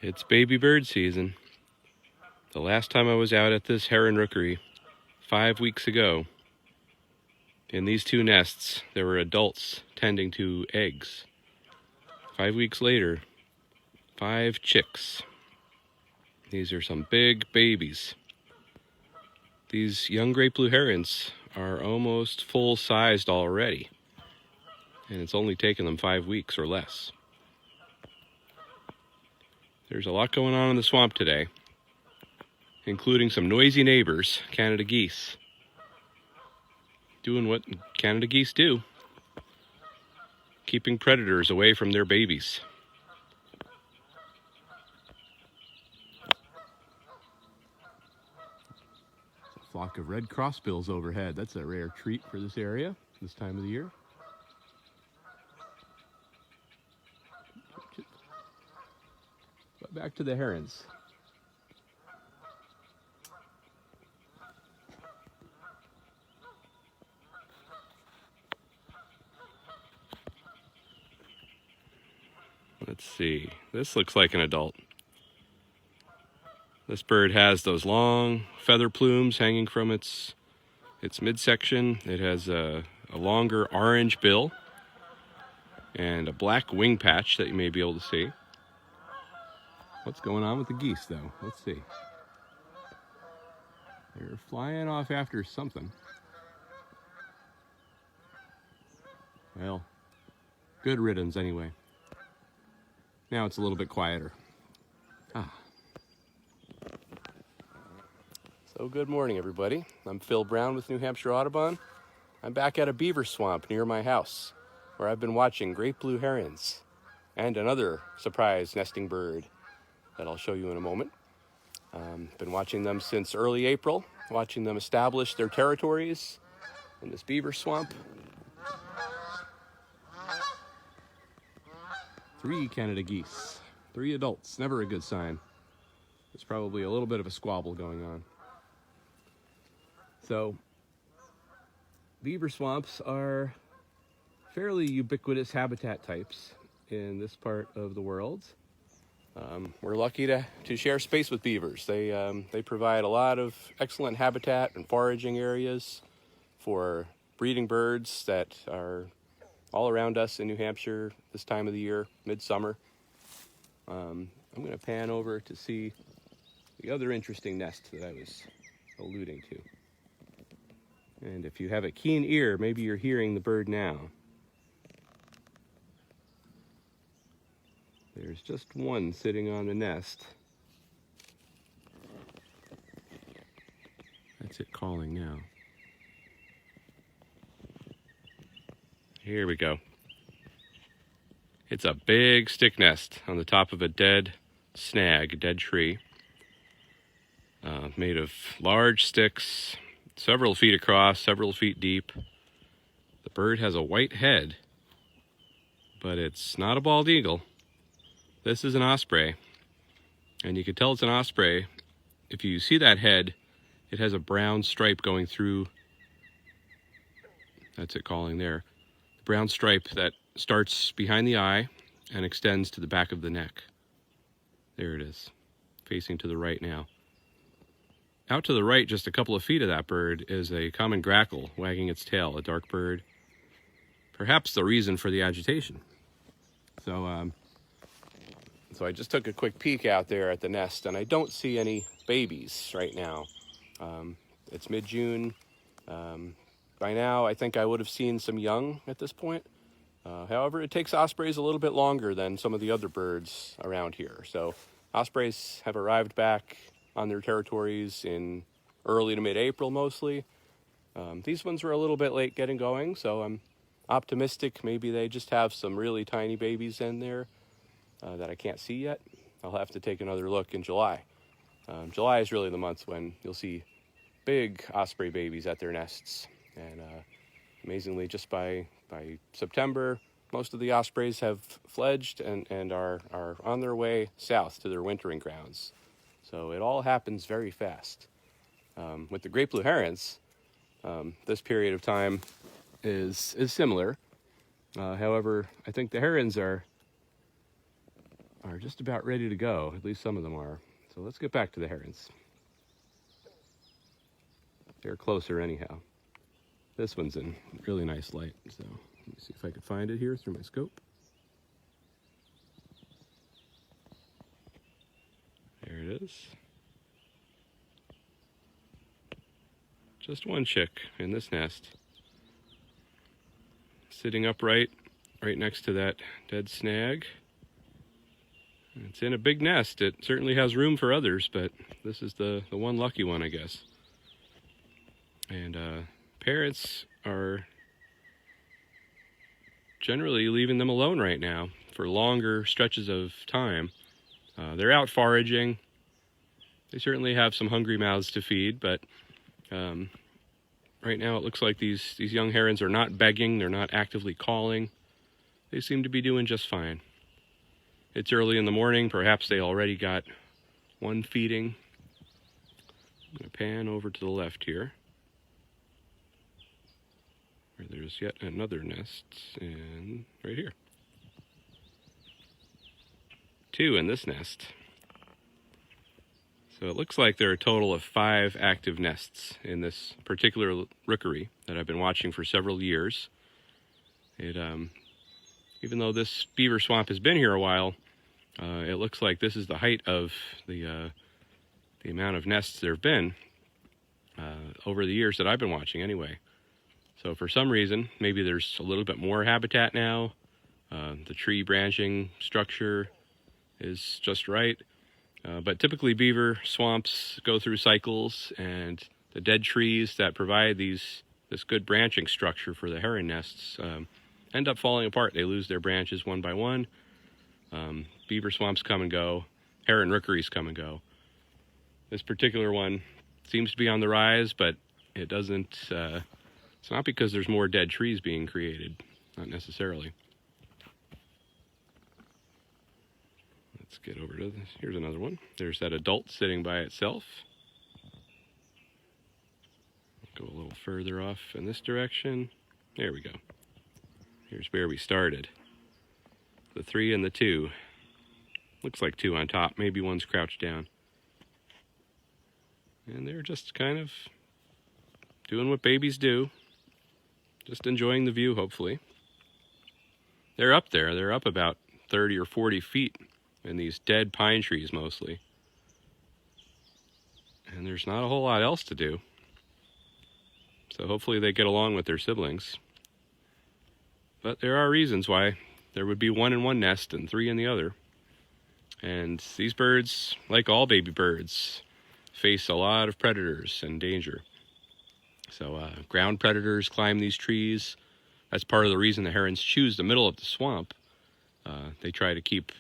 It's baby bird season. The last time I was out at this Heron Rookery, 5 weeks ago, in these two nests, there were adults tending to eggs. 5 weeks later, 5 chicks. These are some big babies. These young great blue herons are almost full-sized already, and it's only taken them 5 weeks or less. There's a lot going on in the swamp today, including some noisy neighbors, Canada geese, doing what Canada geese do, keeping predators away from their babies. A flock of red crossbills overhead. That's a rare treat for this area this time of the year. But back to the herons. Let's see. This looks like an adult. This bird has those long feather plumes hanging from its midsection. It has a longer orange bill and a black wing patch that you may be able to see. What's going on with the geese, though? Let's see. They're flying off after something. Well, good riddance anyway. Now it's a little bit quieter. So good morning, everybody. I'm Phil Brown with New Hampshire Audubon. I'm back at a beaver swamp near my house, where I've been watching great blue herons and another surprise nesting bird that I'll show you in a moment. Been watching them since early April, watching them establish their territories in this beaver swamp. 3 Canada geese, 3 adults, never a good sign. There's probably a little bit of a squabble going on. So, beaver swamps are fairly ubiquitous habitat types in this part of the world. We're lucky to share space with beavers. They provide a lot of excellent habitat and foraging areas for breeding birds that are all around us in New Hampshire this time of the year, midsummer. I'm going to pan over to see the other interesting nest that I was alluding to. And if you have a keen ear, maybe you're hearing the bird now. There's just one sitting on the nest. That's it calling now. Here we go. It's a big stick nest on the top of a dead snag, a dead tree, made of large sticks, several feet across, several feet deep. The bird has a white head, but it's not a bald eagle. This is an osprey, and you can tell it's an osprey. If you see that head, it has a brown stripe going through. That's it calling there. The brown stripe that starts behind the eye and extends to the back of the neck. There it is, facing to the right now. Out to the right, just a couple of feet of that bird, is a common grackle wagging its tail, a dark bird. Perhaps the reason for the agitation. So I just took a quick peek out there at the nest, and I don't see any babies right now. It's mid-June. By now, I think I would have seen some young at this point. However, it takes ospreys a little bit longer than some of the other birds around here. So ospreys have arrived back on their territories in early to mid-April mostly. These ones were a little bit late getting going, so I'm optimistic maybe they just have some really tiny babies in there that I can't see yet. I'll have to take another look in July. July is really the month when you'll see big osprey babies at their nests. And amazingly, just by September, most of the ospreys have fledged and are on their way south to their wintering grounds. So it all happens very fast. With the great blue herons, this period of time is similar. However, I think the herons are are just about ready to go. At least some of them are. So let's get back to the herons. They're closer anyhow. This one's in really nice light, so let me see if I can find it here through my scope. There it is. Just one chick in this nest, sitting upright right next to that dead snag. It's in a big nest. It certainly has room for others, but this is the one lucky one, I guess. And parents are generally leaving them alone right now for longer stretches of time. They're out foraging. They certainly have some hungry mouths to feed, but right now it looks like these young herons are not begging. They're not actively calling. They seem to be doing just fine. It's early in the morning. Perhaps they already got one feeding. I'm going to pan over to the left here, where there's yet another nest, and right here. 2 in this nest. So it looks like there are a total of 5 active nests in this particular rookery that I've been watching for several years. Even though this beaver swamp has been here a while, it looks like this is the height of the amount of nests there have been over the years that I've been watching anyway. So for some reason, maybe there's a little bit more habitat now. The tree branching structure is just right. But typically beaver swamps go through cycles, and the dead trees that provide this good branching structure for the heron nests end up falling apart. They lose their branches one by one. Beaver swamps come and go. Heron rookeries come and go. This particular one seems to be on the rise, but it doesn't. It's not because there's more dead trees being created, not necessarily. Let's get over to this. Here's another one. There's that adult sitting by itself. Go a little further off in this direction. There we go. Here's where we started. The 3 and the 2. Looks like 2 on top. Maybe one's crouched down. And they're just kind of doing what babies do. Just enjoying the view, hopefully. They're up there. They're up about 30 or 40 feet in these dead pine trees mostly. And there's not a whole lot else to do. So hopefully they get along with their siblings. But there are reasons why there would be 1 in one nest and 3 in the other. And these birds, like all baby birds, face a lot of predators and danger. So ground predators climb these trees. That's part of the reason the herons choose the middle of the swamp. They try to keep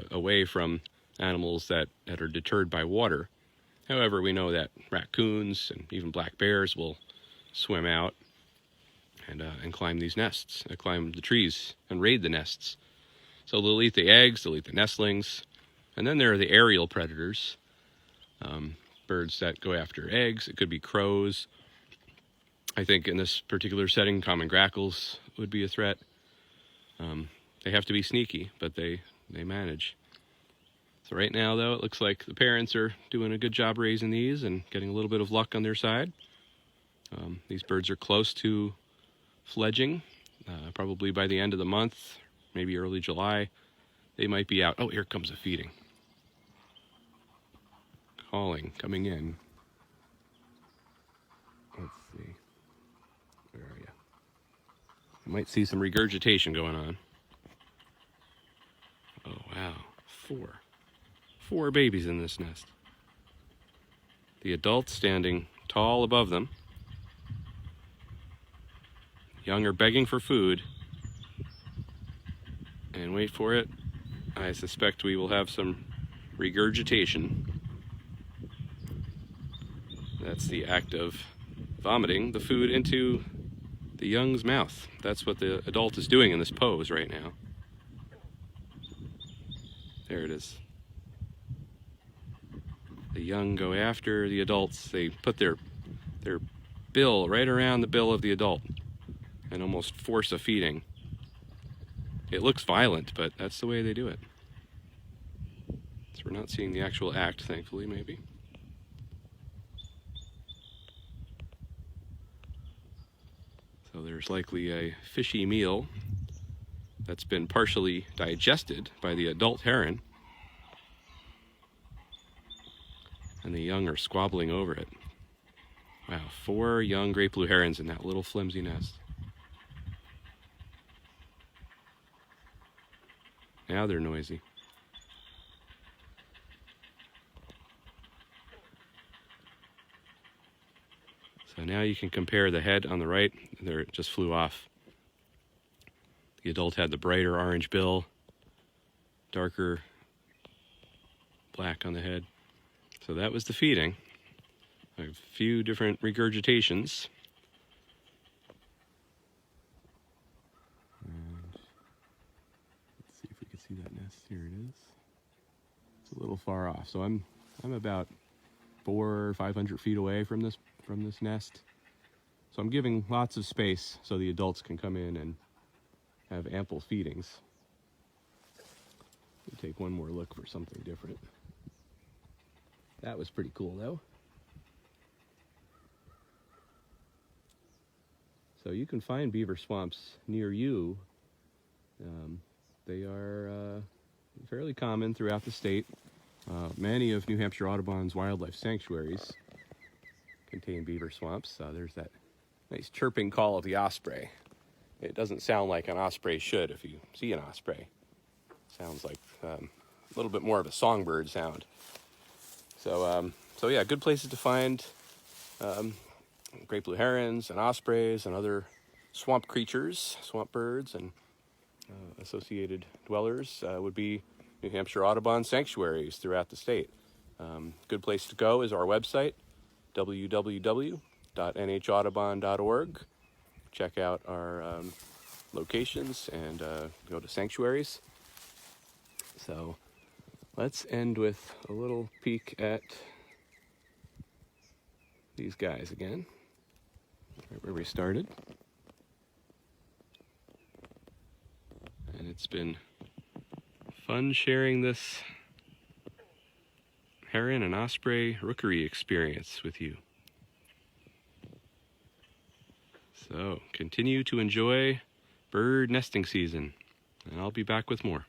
away from animals that are deterred by water. However, we know that raccoons and even black bears will swim out and climb these nests, climb the trees and raid the nests. So they'll eat the eggs, they'll eat the nestlings, and then there are the aerial predators, birds that go after eggs. It could be crows. I think in this particular setting, common grackles would be a threat. They have to be sneaky, but they manage. So right now, though, it looks like the parents are doing a good job raising these and getting a little bit of luck on their side. These birds are close to fledging. Probably by the end of the month, maybe early July, they might be out. Oh, here comes a feeding. Calling, coming in. Let's see. Where are you? You might see some regurgitation going on. Oh, wow. 4 babies in this nest. The adults standing tall above them. Young are begging for food. And wait for it, I suspect we will have some regurgitation. That's the act of vomiting the food into the young's mouth. That's what the adult is doing in this pose right now. There it is. The young go after the adults. They put their bill right around the bill of the adult and almost force a feeding. It looks violent, but that's the way they do it. we're not seeing the actual act, thankfully, maybe. So there's likely a fishy meal that's been partially digested by the adult heron, and the young are squabbling over it. Wow, 4 young great blue herons in that little flimsy nest. Now they're noisy. So now you can compare the head on the right. There, it just flew off. The adult had the brighter orange bill, darker black on the head. So that was the feeding. A few different regurgitations. And let's see if we can see that nest. Here it is. It's a little far off. So I'm about 400 or 500 feet away from this nest. So I'm giving lots of space so the adults can come in and have ample feedings. We'll take one more look for something different. That was pretty cool though. So you can find beaver swamps near you. They are fairly common throughout the state. Many of New Hampshire Audubon's wildlife sanctuaries contain beaver swamps. There's that nice chirping call of the osprey. It doesn't sound like an osprey should if you see an osprey. It sounds like a little bit more of a songbird sound. So yeah, good places to find great blue herons and ospreys and other swamp creatures, swamp birds, and associated dwellers would be New Hampshire Audubon sanctuaries throughout the state. Good place to go is our website, www.nhaudubon.org. Check out our locations and go to sanctuaries. So let's end with a little peek at these guys again, right where we started. And it's been fun sharing this heron and osprey rookery experience with you. So continue to enjoy bird nesting season, and I'll be back with more.